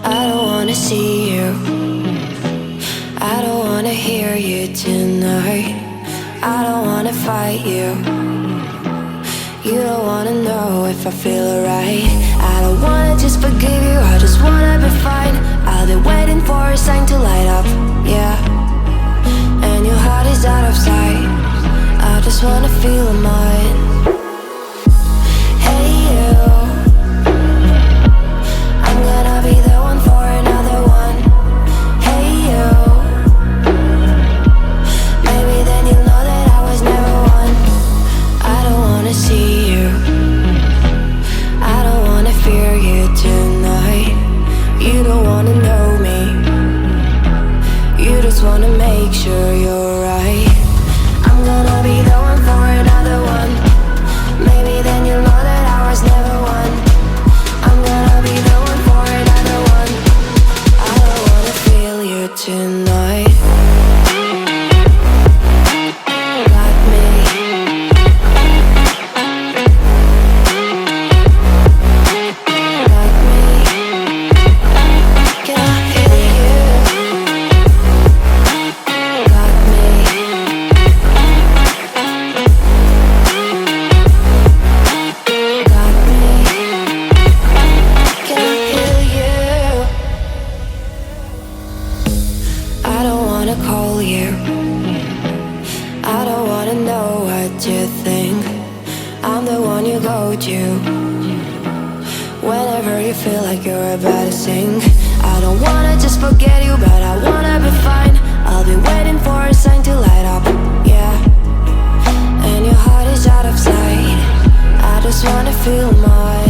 I don't wanna see you, I don't wanna hear you tonight. I don't wanna fight you, you don't wanna know if I feel alright. I don't wanna just forgive you, I just wanna be fine. I'll be waiting for a sign to light up, yeah. And your heart is out of sight, I just wanna feel mine. Hey you, I'm gonna be the one for another one. Hey you, maybe then you'll know that I was never one. I don't wanna see you, I don't wanna fear you tonight. You don't wanna know me, you just wanna make sure you're right. I'm gonna be the one for another one. Maybe then you'll know that I was never one. I'm gonna be the one for another one. I don't wanna feel you tonight. Got me. Got me. Can I feel you? Got me. Got me. Can I feel you? I don't wanna call you, I don't wanna know what you think. I'm the one you go to whenever you feel like you're about to sink. I don't wanna just forget you, but I wanna be fine. I'll be waiting for a sign to light up, yeah. And your heart is out of sight, I just wanna feel mine.